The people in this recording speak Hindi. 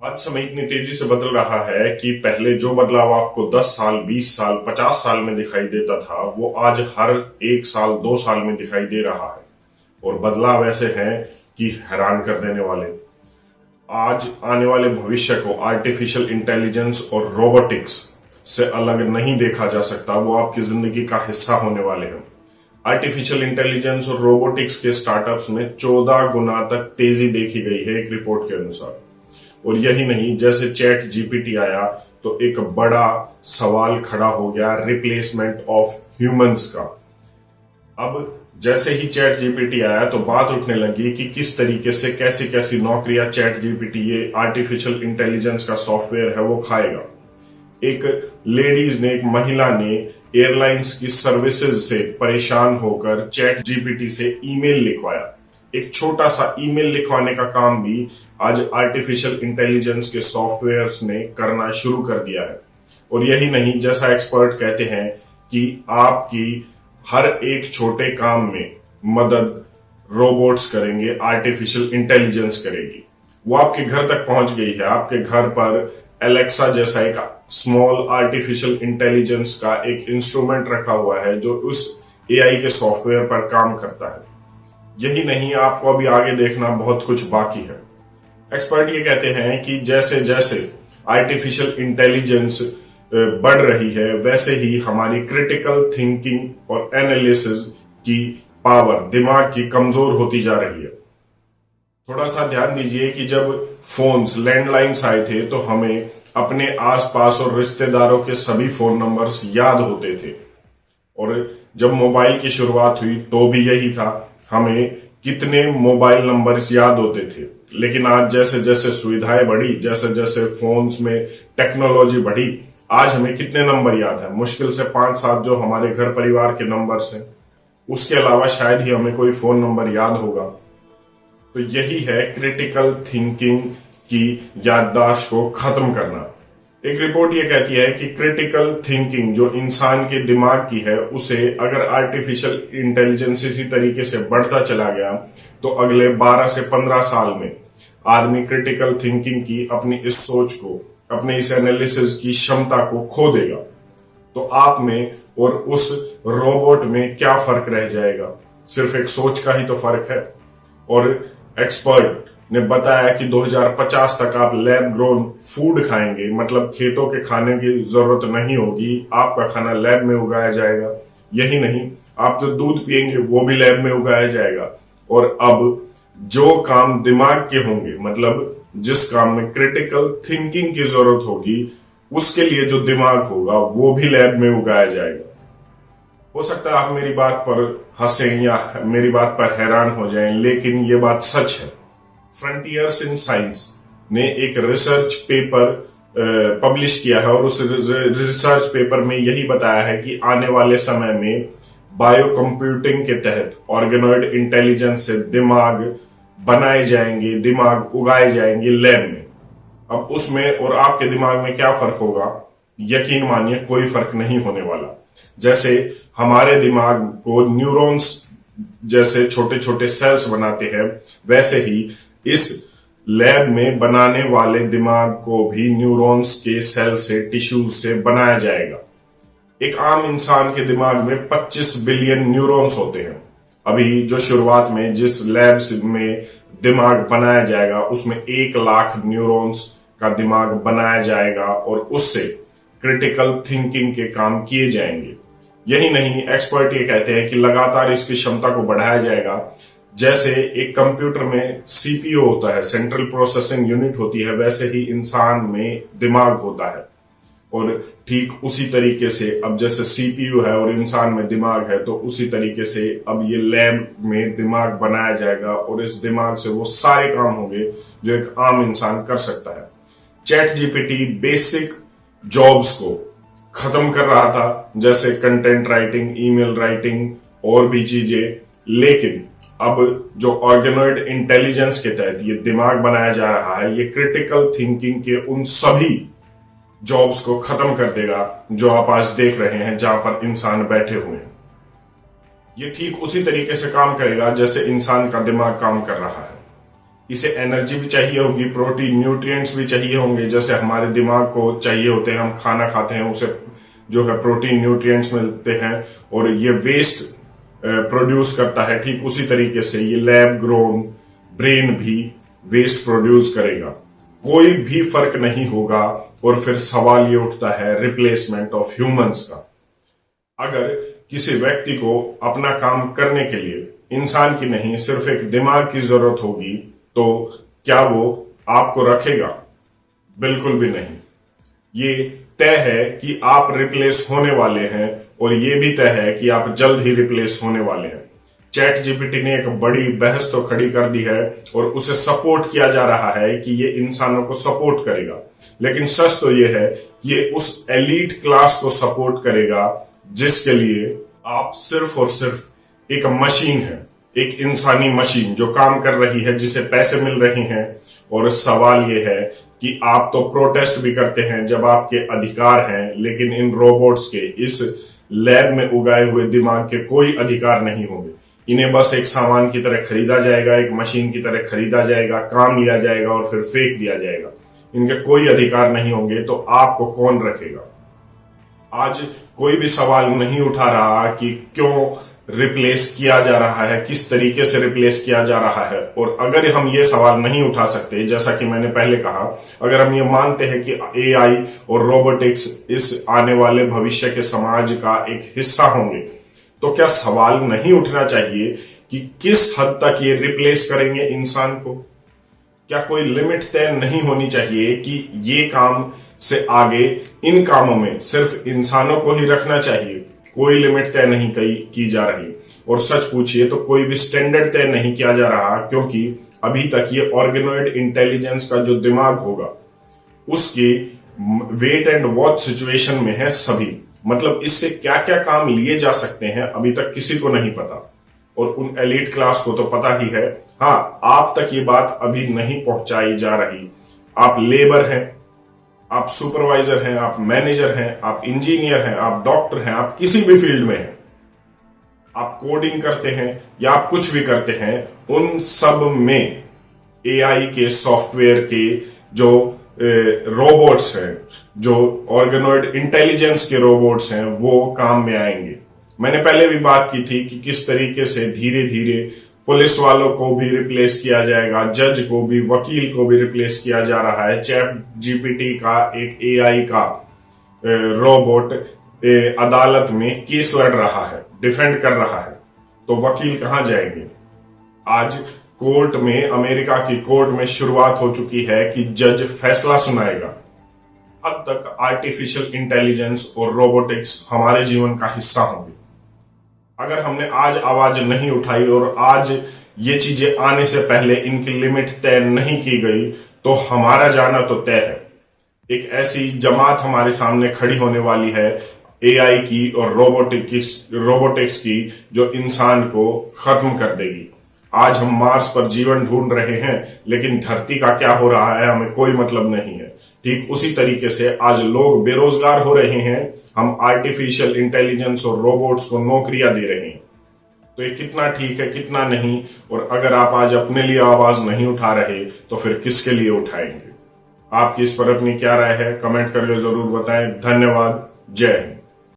आज समय इतनी तेजी से बदल रहा है कि पहले जो बदलाव आपको 10 साल, 20 साल, 50 साल में दिखाई देता था, वो आज हर 1 साल, 2 साल में दिखाई दे रहा है। और बदलाव ऐसे हैं कि हैरान कर देने वाले। आज आने वाले भविष्य को आर्टिफिशियल इंटेलिजेंस और रोबोटिक्स से अलग नहीं देखा जा सकता। वो आपकी जिंदगी का हिस्सा होने वाले हैं। आर्टिफिशियल इंटेलिजेंस और रोबोटिक्स के स्टार्टअप्स में 14 गुना तक तेजी देखी गई है, एक रिपोर्ट के अनुसार। और यही नहीं, जैसे चैट जीपीटी आया तो एक बड़ा सवाल खड़ा हो गया रिप्लेसमेंट ऑफ ह्यूमंस का। अब जैसे ही चैट जीपीटी आया तो बात उठने लगी कि किस तरीके से कैसी कैसी नौकरियां चैट जीपीटी, ये आर्टिफिशियल इंटेलिजेंस का सॉफ्टवेयर है, वो खाएगा। एक लेडीज ने, एक महिला ने एयरलाइंस की सर्विसेज से परेशान होकर चैट जीपीटी से ईमेल लिखवाया। एक छोटा सा ईमेल लिखवाने का काम भी आज आर्टिफिशियल इंटेलिजेंस के सॉफ्टवेयर्स ने करना शुरू कर दिया है। और यही नहीं, जैसा एक्सपर्ट कहते हैं कि आपकी हर एक छोटे काम में मदद रोबोट्स करेंगे, आर्टिफिशियल इंटेलिजेंस करेगी। वो आपके घर तक पहुंच गई है। आपके घर पर एलेक्सा जैसा एक स्मॉल आर्टिफिशियल इंटेलिजेंस का एक इंस्ट्रूमेंट रखा हुआ है जो उस एआई के सॉफ्टवेयर पर काम करता है। यही नहीं, आपको अभी आगे देखना बहुत कुछ बाकी है। एक्सपर्ट ये कहते हैं कि जैसे जैसे आर्टिफिशियल इंटेलिजेंस बढ़ रही है, वैसे ही हमारी क्रिटिकल थिंकिंग और एनालिसिस की पावर, दिमाग की, कमजोर होती जा रही है। थोड़ा सा ध्यान दीजिए कि जब फोन्स, लैंडलाइंस आए थे तो हमें अपने आसपास और रिश्तेदारों के सभी फोन नंबर्स याद होते थे। और जब मोबाइल की शुरुआत हुई तो भी यही था, हमें कितने मोबाइल नंबर्स याद होते थे। लेकिन आज जैसे जैसे सुविधाएं बढ़ी, जैसे जैसे फोन्स में टेक्नोलॉजी बढ़ी, आज हमें कितने नंबर याद है? मुश्किल से 5-7 जो हमारे घर परिवार के नंबर्स हैं, उसके अलावा शायद ही हमें कोई फोन नंबर याद होगा। तो यही है क्रिटिकल थिंकिंग की याददाश्त को खत्म करना। एक रिपोर्ट ये कहती है कि क्रिटिकल थिंकिंग जो इंसान के दिमाग की है, उसे अगर आर्टिफिशियल इंटेलिजेंस इसी तरीके से बढ़ता चला गया तो अगले 12 से 15 साल में आदमी क्रिटिकल थिंकिंग की, अपनी इस सोच को, अपने इस एनालिसिस की क्षमता को खो देगा। तो आप में और उस रोबोट में क्या फर्क रह जाएगा? सिर्फ एक सोच का ही तो फर्क है। और एक्सपर्ट ने बताया कि 2050 तक आप लैब ग्रोन फूड खाएंगे, मतलब खेतों के खाने की जरूरत नहीं होगी, आपका खाना लैब में उगाया जाएगा। यही नहीं, आप जो दूध पिएंगे वो भी लैब में उगाया जाएगा। और अब जो काम दिमाग के होंगे, मतलब जिस काम में क्रिटिकल थिंकिंग की जरूरत होगी, उसके लिए जो दिमाग होगा वो भी लैब में उगाया जाएगा। हो सकता है आप मेरी बात पर हंसें या मेरी बात पर हैरान हो जाएं, लेकिन ये बात सच है। फ्रंटियर्स इन साइंस ने एक रिसर्च पेपर पब्लिश किया है और उस रिसर्च पेपर में यही बताया है कि आने वाले समय में बायो कंप्यूटिंग के तहत ऑर्गेनॉइड इंटेलिजेंस से दिमाग बनाए जाएंगे, दिमाग उगाए जाएंगे लैब में। अब उसमें और आपके दिमाग में क्या फर्क होगा? यकीन मानिए कोई फर्क नहीं होने वाला। जैसे हमारे दिमाग को न्यूरॉन्स जैसे छोटे छोटे सेल्स बनाते हैं, वैसे ही इस लैब में बनाने वाले दिमाग को भी न्यूरॉन्स के सेल से, टिश्यूज से बनाया जाएगा। एक आम इंसान के दिमाग में 25 बिलियन न्यूरॉन्स होते हैं। अभी जो शुरुआत में जिस लैब्स में दिमाग बनाया जाएगा उसमें 1 लाख न्यूरॉन्स का दिमाग बनाया जाएगा और उससे क्रिटिकल थिंकिंग के काम किए जाएंगे। यही नहीं, एक्सपर्ट ये कहते हैं कि लगातार इसकी क्षमता को बढ़ाया जाएगा। जैसे एक कंप्यूटर में सीपीयू होता है, सेंट्रल प्रोसेसिंग यूनिट होती है, वैसे ही इंसान में दिमाग होता है। और ठीक उसी तरीके से अब जैसे सीपीयू है और इंसान में दिमाग है, तो उसी तरीके से अब ये लैब में दिमाग बनाया जाएगा और इस दिमाग से वो सारे काम होंगे जो एक आम इंसान कर सकता है। चैट जीपीटी बेसिक जॉब्स को खत्म कर रहा था, जैसे कंटेंट राइटिंग, ईमेल राइटिंग और भी चीजें, लेकिन अब जो ऑर्गेनॉइड इंटेलिजेंस के तहत ये दिमाग बनाया जा रहा है, ये क्रिटिकल थिंकिंग के उन सभी जॉब्स को खत्म कर देगा जो आप आज देख रहे हैं, जहां पर इंसान बैठे हुए हैं। ये ठीक उसी तरीके से काम करेगा जैसे इंसान का दिमाग काम कर रहा है। इसे एनर्जी भी चाहिए होगी, प्रोटीन न्यूट्रिएंट्स भी चाहिए होंगे, जैसे हमारे दिमाग को चाहिए होते हैं, हम खाना खाते हैं उसे जो है प्रोटीन न्यूट्रिएंट्स मिलते हैं और ये वेस्ट प्रोड्यूस करता है। ठीक उसी तरीके से ये लैब ग्रोन ब्रेन भी वेस्ट प्रोड्यूस करेगा, कोई भी फर्क नहीं होगा। और फिर सवाल ये उठता है रिप्लेसमेंट ऑफ ह्यूमंस का। अगर किसी व्यक्ति को अपना काम करने के लिए इंसान की नहीं सिर्फ एक दिमाग की जरूरत होगी तो क्या वो आपको रखेगा? बिल्कुल भी नहीं। ये तय है कि आप रिप्लेस होने वाले हैं और ये भी तय है कि आप जल्द ही रिप्लेस होने वाले हैं। चैट जीपीटी ने एक बड़ी बहस तो खड़ी कर दी है और उसे सपोर्ट किया जा रहा है कि ये इंसानों को सपोर्ट करेगा, लेकिन सच तो ये है ये उस एलीट क्लास को सपोर्ट करेगा जिसके लिए आप सिर्फ और सिर्फ एक मशीन है, एक इंसानी मशीन जो काम कर रही है, जिसे पैसे मिल रहे हैं। और सवाल ये है कि आप तो प्रोटेस्ट भी करते हैं जब आपके अधिकार हैं, लेकिन इन रोबोट्स के, इस लैब में उगाए हुए दिमाग के कोई अधिकार नहीं होंगे। इन्हें बस एक सामान की तरह खरीदा जाएगा, एक मशीन की तरह खरीदा जाएगा, काम लिया जाएगा और फिर फेंक दिया जाएगा। इनके कोई अधिकार नहीं होंगे, तो आपको कौन रखेगा? आज कोई भी सवाल नहीं उठा रहा कि क्यों रिप्लेस किया जा रहा है, किस तरीके से रिप्लेस किया जा रहा है। और अगर हम ये सवाल नहीं उठा सकते, जैसा कि मैंने पहले कहा, अगर हम ये मानते हैं कि एआई और रोबोटिक्स इस आने वाले भविष्य के समाज का एक हिस्सा होंगे, तो क्या सवाल नहीं उठना चाहिए कि किस हद तक ये रिप्लेस करेंगे इंसान को? क्या कोई लिमिट तय नहीं होनी चाहिए कि ये काम से आगे इन कामों में सिर्फ इंसानों को ही रखना चाहिए? कोई लिमिट तय नहीं की जा रही। और सच पूछिए तो कोई भी स्टैंडर्ड तय नहीं किया जा रहा, क्योंकि अभी तक ये ऑर्गेनॉइड इंटेलिजेंस का जो दिमाग होगा उसकी वेट एंड वॉच सिचुएशन में है सभी। मतलब इससे क्या क्या काम लिए जा सकते हैं अभी तक किसी को नहीं पता, और उन एलीट क्लास को तो पता ही है। हाँ, आप तक ये बात अभी नहीं पहुंचाई जा रही। आप लेबर हैं, आप सुपरवाइजर हैं, आप मैनेजर हैं, आप इंजीनियर हैं, आप डॉक्टर हैं, आप किसी भी फील्ड में हैं, आप कोडिंग करते हैं या आप कुछ भी करते हैं, उन सब में एआई के सॉफ्टवेयर के जो रोबोट्स हैं, जो ऑर्गेनॉइड इंटेलिजेंस के रोबोट्स हैं, वो काम में आएंगे। मैंने पहले भी बात की थी कि किस तरीके से धीरे धीरे पुलिस वालों को भी रिप्लेस किया जाएगा, जज को भी, वकील को भी रिप्लेस किया जा रहा है। चैट जीपीटी का एक एआई का रोबोट अदालत में केस लड़ रहा है, डिफेंड कर रहा है, तो वकील कहां जाएंगे? आज कोर्ट में, अमेरिका की कोर्ट में शुरुआत हो चुकी है कि जज फैसला सुनाएगा। अब तक आर्टिफिशियल इंटेलिजेंस और रोबोटिक्स हमारे जीवन का हिस्सा होंगे। अगर हमने आज आवाज नहीं उठाई और आज ये चीजें आने से पहले इनकी लिमिट तय नहीं की गई, तो हमारा जाना तो तय है। एक ऐसी जमात हमारे सामने खड़ी होने वाली है एआई की और रोबोटिक्स की, जो इंसान को खत्म कर देगी। आज हम मार्स पर जीवन ढूंढ रहे हैं, लेकिन धरती का क्या हो रहा है हमें कोई मतलब नहीं है। ठीक उसी तरीके से आज लोग बेरोजगार हो रहे हैं, हम आर्टिफिशियल इंटेलिजेंस और रोबोट्स को नौकरियां दे रहे हैं। तो ये कितना ठीक है, कितना नहीं। और अगर आप आज अपने लिए आवाज नहीं उठा रहे तो फिर किसके लिए उठाएंगे? आपकी इस पर अपनी क्या राय है? कमेंट करके जरूर बताएं। धन्यवाद। जय हिंद।